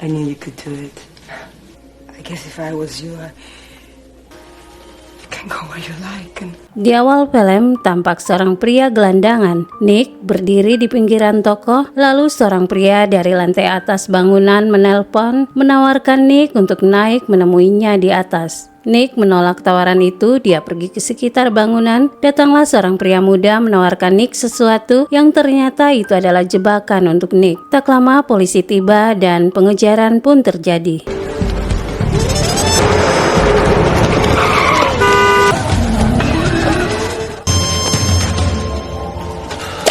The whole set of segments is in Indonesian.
I knew you could do it. I guess if I was you, you can go where you like. Di awal film, tampak seorang pria gelandangan. Nick berdiri di pinggiran toko, lalu seorang pria dari lantai atas bangunan menelpon, menawarkan Nick untuk naik menemuinya di atas. Nick menolak tawaran itu, dia pergi ke sekitar bangunan. Datanglah seorang pria muda menawarkan Nick sesuatu yang ternyata itu adalah jebakan untuk Nick. Tak lama polisi tiba dan pengejaran pun terjadi.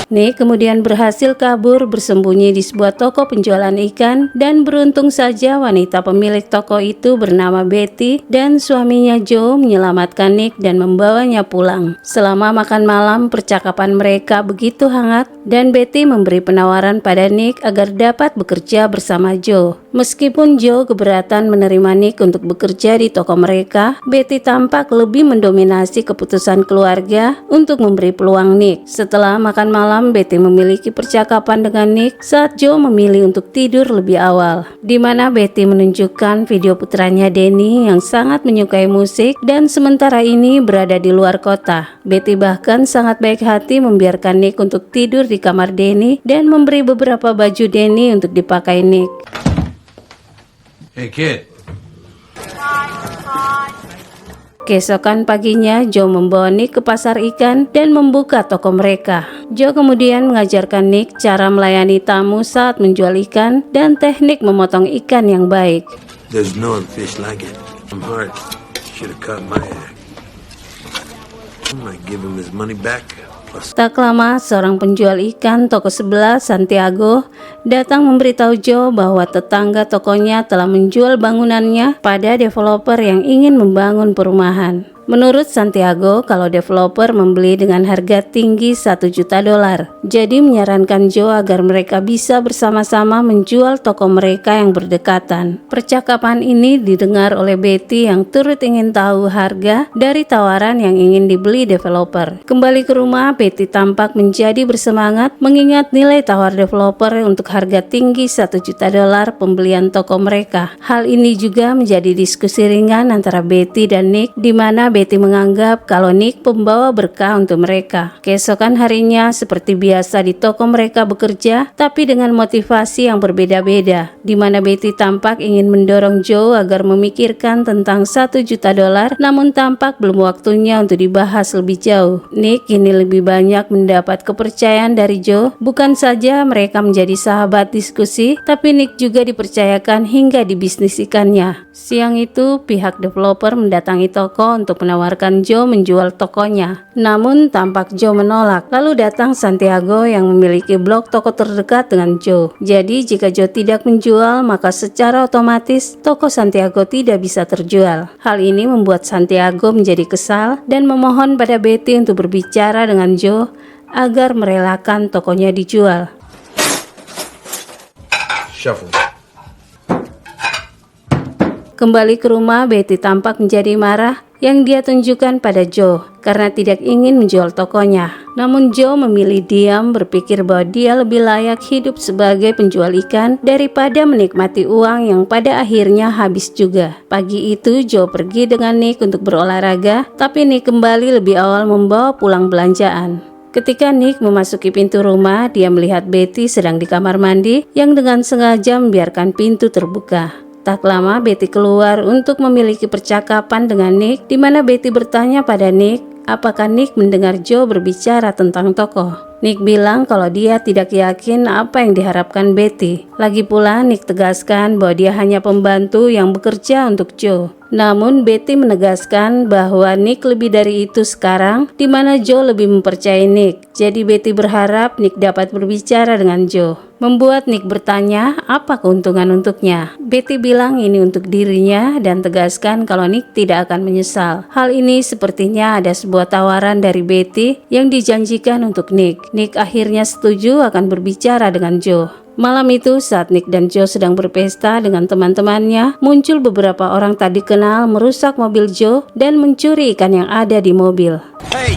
Nick kemudian berhasil kabur bersembunyi di sebuah toko penjualan ikan dan beruntung saja wanita pemilik toko itu bernama Betty dan suaminya Joe menyelamatkan Nick dan membawanya pulang. Selama makan malam percakapan mereka begitu hangat dan Betty memberi penawaran pada Nick agar dapat bekerja bersama Joe. Meskipun Joe keberatan menerima Nick untuk bekerja di toko mereka, Betty tampak lebih mendominasi keputusan keluarga untuk memberi peluang Nick. Setelah makan malam, Betty memiliki percakapan dengan Nick saat Joe memilih untuk tidur lebih awal, di mana Betty menunjukkan video putranya Danny yang sangat menyukai musik dan sementara ini berada di luar kota. Betty bahkan sangat baik hati membiarkan Nick untuk tidur di kamar Danny dan memberi beberapa baju Danny untuk dipakai Nick. Hey kid. Keesokan paginya, Joe membawa Nick ke pasar ikan dan membuka toko mereka. Joe kemudian mengajarkan Nick cara melayani tamu saat menjual ikan dan teknik memotong ikan yang baik. There's no fish like it. I'm hard. Should have cut my egg. I might give him his money back. Tak lama, seorang penjual ikan toko sebelah, Santiago, datang memberitahu Joe bahwa tetangga tokonya telah menjual bangunannya pada developer yang ingin membangun perumahan. Menurut Santiago, kalau developer membeli dengan harga tinggi $1 juta, jadi menyarankan Joe agar mereka bisa bersama-sama menjual toko mereka yang berdekatan. Percakapan ini didengar oleh Betty yang turut ingin tahu harga dari tawaran yang ingin dibeli developer. Kembali ke rumah, Betty tampak menjadi bersemangat mengingat nilai tawar developer untuk harga tinggi $1 juta pembelian toko mereka. Hal ini juga menjadi diskusi ringan antara Betty dan Nick, di mana Betty menganggap kalau Nick pembawa berkah untuk mereka. Keesokan harinya seperti biasa di toko mereka bekerja, tapi dengan motivasi yang berbeda-beda, di mana Betty tampak ingin mendorong Joe agar memikirkan tentang $1 juta, namun tampak belum waktunya untuk dibahas lebih jauh. Nick kini lebih banyak mendapat kepercayaan dari Joe, bukan saja mereka menjadi sahabat diskusi, tapi Nick juga dipercayakan hingga dibisnis ikannya. Siang itu, pihak developer mendatangi toko untuk menawarkan Joe menjual tokonya. Namun tampak Joe menolak. Lalu datang Santiago yang memiliki blok toko terdekat dengan Joe. Jadi jika Joe tidak menjual, maka secara otomatis toko Santiago tidak bisa terjual. Hal ini membuat Santiago menjadi kesal dan memohon pada Betty untuk berbicara dengan Joe agar merelakan tokonya dijual. Shuffle. Kembali ke rumah, Betty tampak menjadi marah yang dia tunjukkan pada Joe karena tidak ingin menjual tokonya. Namun Joe memilih diam, berpikir bahwa dia lebih layak hidup sebagai penjual ikan daripada menikmati uang yang pada akhirnya habis juga. Pagi itu Joe pergi dengan Nick untuk berolahraga, tapi Nick kembali lebih awal membawa pulang belanjaan. Ketika Nick memasuki pintu rumah, dia melihat Betty sedang di kamar mandi yang dengan sengaja membiarkan pintu terbuka. Tak lama Betty keluar untuk memiliki percakapan dengan Nick, di mana Betty bertanya pada Nick apakah Nick mendengar Joe berbicara tentang toko. Nick bilang kalau dia tidak yakin apa yang diharapkan Betty. Lagi pula Nick tegaskan bahwa dia hanya pembantu yang bekerja untuk Joe. Namun Betty menegaskan bahwa Nick lebih dari itu sekarang, di mana Joe lebih mempercayai Nick. Jadi Betty berharap Nick dapat berbicara dengan Joe. Membuat Nick bertanya apa keuntungan untuknya. Betty bilang ini untuk dirinya dan tegaskan kalau Nick tidak akan menyesal. Hal ini sepertinya ada sebuah tawaran dari Betty yang dijanjikan untuk Nick. Nick akhirnya setuju akan berbicara dengan Joe. Malam itu saat Nick dan Joe sedang berpesta dengan teman-temannya, muncul beberapa orang tak dikenal merusak mobil Joe dan mencuri ikan yang ada di mobil. Hey!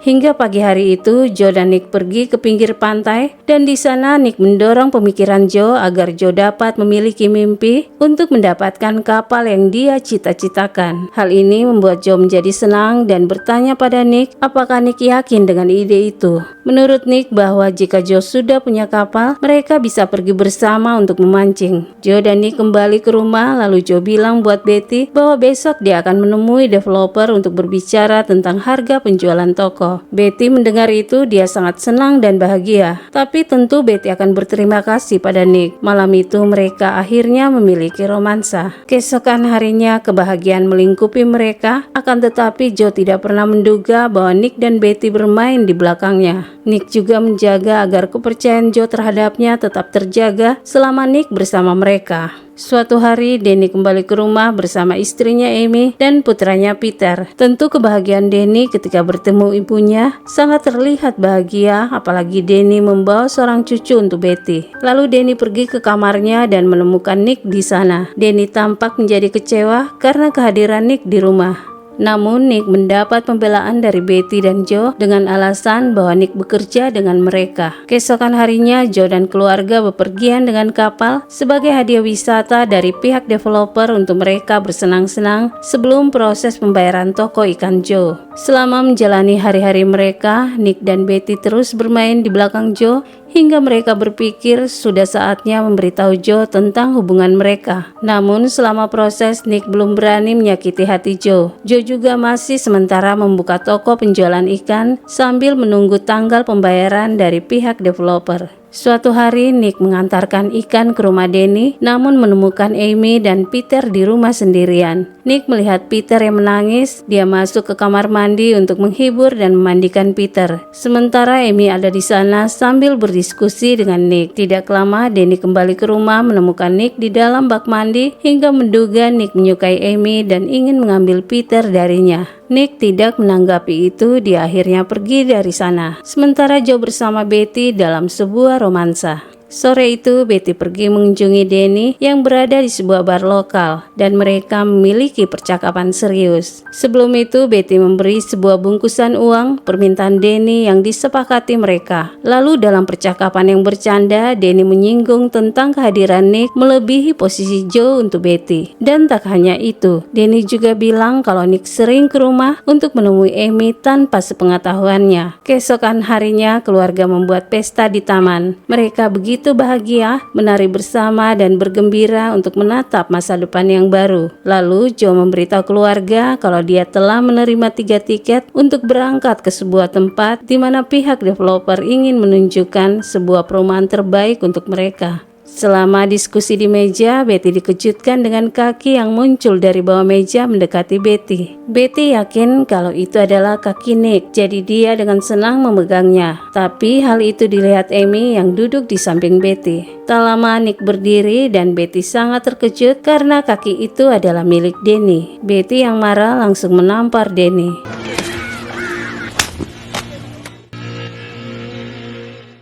Hingga pagi hari itu, Joe dan Nick pergi ke pinggir pantai, dan di sana Nick mendorong pemikiran Joe agar Joe dapat memiliki mimpi untuk mendapatkan kapal yang dia cita-citakan. Hal ini membuat Joe menjadi senang dan bertanya pada Nick apakah Nick yakin dengan ide itu. Menurut Nick bahwa jika Joe sudah punya kapal, mereka bisa pergi bersama untuk memancing. Joe dan Nick kembali ke rumah, lalu Joe bilang buat Betty bahwa besok dia akan menemui developer untuk berbicara tentang harga penjualan toko. Betty mendengar itu, dia sangat senang dan bahagia. Tapi tentu Betty akan berterima kasih pada Nick. Malam itu mereka akhirnya memiliki romansa. Keesokan harinya kebahagiaan melingkupi mereka, akan tetapi Joe tidak pernah menduga bahwa Nick dan Betty bermain di belakangnya. Nick juga menjaga agar kepercayaan Joe terhadapnya tetap terjaga selama Nick bersama mereka. Suatu hari, Danny kembali ke rumah bersama istrinya Amy dan putranya Peter. Tentu kebahagiaan Danny ketika bertemu ibunya sangat terlihat bahagia, apalagi Danny membawa seorang cucu untuk Betty. Lalu Danny pergi ke kamarnya dan menemukan Nick di sana. Danny tampak menjadi kecewa karena kehadiran Nick di rumah. Namun Nick mendapat pembelaan dari Betty dan Joe dengan alasan bahwa Nick bekerja dengan mereka. Keesokan harinya, Joe dan keluarga bepergian dengan kapal sebagai hadiah wisata dari pihak developer untuk mereka bersenang-senang sebelum proses pembayaran toko ikan Joe. Selama menjalani hari-hari mereka, Nick dan Betty terus bermain di belakang Joe hingga mereka berpikir sudah saatnya memberitahu Joe tentang hubungan mereka. Namun selama proses, Nick belum berani menyakiti hati Joe. Joe juga masih sementara membuka toko penjualan ikan sambil menunggu tanggal pembayaran dari pihak developer. Suatu hari Nick mengantarkan ikan ke rumah Danny, namun menemukan Amy dan Peter di rumah sendirian. Nick melihat Peter yang menangis, dia masuk ke kamar mandi untuk menghibur dan memandikan Peter. Sementara Amy ada di sana sambil berdiskusi dengan Nick. Tidak lama Danny kembali ke rumah menemukan Nick di dalam bak mandi hingga menduga Nick menyukai Amy dan ingin mengambil Peter darinya. Nick tidak menanggapi itu, dia akhirnya pergi dari sana. Sementara Joe bersama Betty dalam sebuah romansa. Sore itu Betty pergi mengunjungi Danny yang berada di sebuah bar lokal dan mereka memiliki percakapan serius. Sebelum itu Betty memberi sebuah bungkusan uang permintaan Danny yang disepakati mereka. Lalu dalam percakapan yang bercanda, Danny menyinggung tentang kehadiran Nick melebihi posisi Joe untuk Betty. Dan tak hanya itu, Danny juga bilang kalau Nick sering ke rumah untuk menemui Amy tanpa sepengetahuannya. Keesokan harinya keluarga membuat pesta di taman. Mereka begitu bahagia, menari bersama dan bergembira untuk menatap masa depan yang baru. Lalu Joe memberitahu keluarga kalau dia telah menerima 3 tiket untuk berangkat ke sebuah tempat di mana pihak developer ingin menunjukkan sebuah perumahan terbaik untuk mereka. Selama diskusi di meja, Betty dikejutkan dengan kaki yang muncul dari bawah meja mendekati Betty. Betty yakin kalau itu adalah kaki Nick, jadi dia dengan senang memegangnya. Tapi hal itu dilihat Amy yang duduk di samping Betty. Tak lama Nick berdiri dan Betty sangat terkejut karena kaki itu adalah milik Danny. Betty yang marah langsung menampar Danny.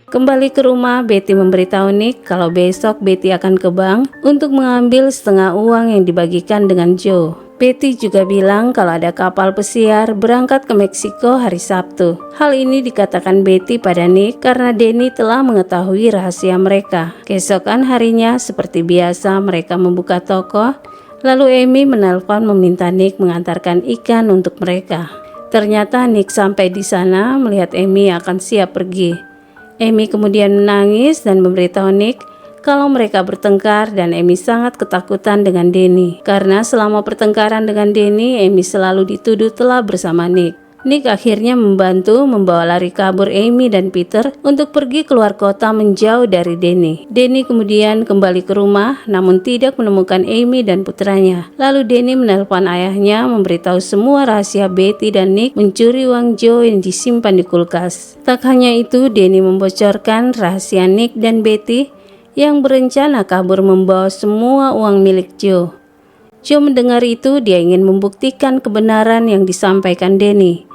Kembali ke rumah, Betty memberitahu Nick kalau besok Betty akan ke bank untuk mengambil setengah uang yang dibagikan dengan Joe. Betty juga bilang kalau ada kapal pesiar berangkat ke Meksiko hari Sabtu. Hal ini dikatakan Betty pada Nick karena Danny telah mengetahui rahasia mereka. Keesokan harinya, seperti biasa mereka membuka toko, lalu Amy menelpon meminta Nick mengantarkan ikan untuk mereka. Ternyata Nick sampai di sana melihat Amy akan siap pergi. Amy kemudian menangis dan memberitahu Nick kalau mereka bertengkar dan Amy sangat ketakutan dengan Danny. Karena selama pertengkaran dengan Danny, Amy selalu dituduh telah bersama Nick. Nick akhirnya membantu membawa lari kabur Amy dan Peter untuk pergi keluar kota menjauh dari Danny. Danny kemudian kembali ke rumah namun tidak menemukan Amy dan putranya. Lalu Danny menelpon ayahnya memberitahu semua rahasia Betty dan Nick mencuri uang Joe yang disimpan di kulkas. Tak hanya itu, Danny membocorkan rahasia Nick dan Betty yang berencana kabur membawa semua uang milik Joe. Joe mendengar itu, dia ingin membuktikan kebenaran yang disampaikan Danny.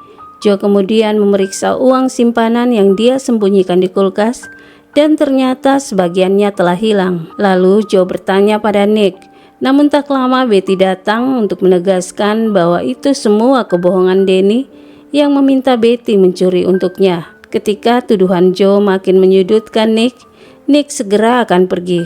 Joe kemudian memeriksa uang simpanan yang dia sembunyikan di kulkas dan ternyata sebagiannya telah hilang. Lalu Joe bertanya pada Nick, namun tak lama Betty datang untuk menegaskan bahwa itu semua kebohongan Danny yang meminta Betty mencuri untuknya. Ketika tuduhan Joe makin menyudutkan Nick segera akan pergi.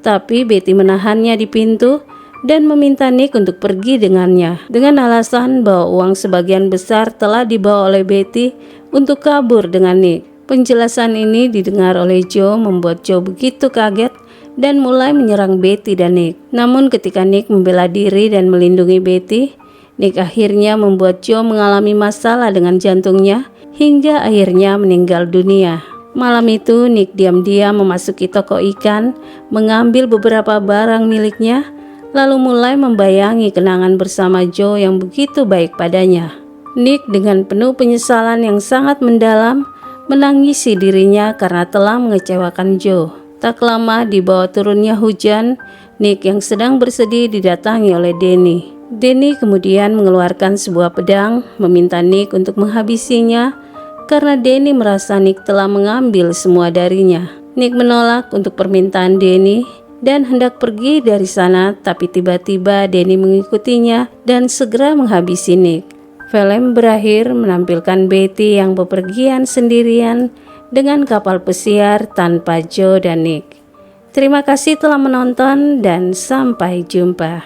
Tapi Betty menahannya di pintu dan meminta Nick untuk pergi dengannya dengan alasan bahwa uang sebagian besar telah dibawa oleh Betty untuk kabur dengan Nick. Penjelasan ini didengar oleh Joe membuat Joe begitu kaget dan mulai menyerang Betty dan Nick. Namun ketika Nick membela diri dan melindungi Betty, Nick akhirnya membuat Joe mengalami masalah dengan jantungnya hingga akhirnya meninggal dunia. Malam itu Nick diam-diam memasuki toko ikan, mengambil beberapa barang miliknya, lalu mulai membayangi kenangan bersama Joe yang begitu baik padanya. Nick dengan penuh penyesalan yang sangat mendalam menangisi dirinya karena telah mengecewakan Joe. Tak lama di bawah turunnya hujan, Nick yang sedang bersedih didatangi oleh Danny. Danny kemudian mengeluarkan sebuah pedang, meminta Nick untuk menghabisinya karena Danny merasa Nick telah mengambil semua darinya. Nick menolak untuk permintaan Danny dan hendak pergi dari sana, tapi tiba-tiba Danny mengikutinya dan segera menghabisi Nick. Film berakhir menampilkan Betty yang bepergian sendirian dengan kapal pesiar tanpa Joe dan Nick. Terima kasih telah menonton dan sampai jumpa.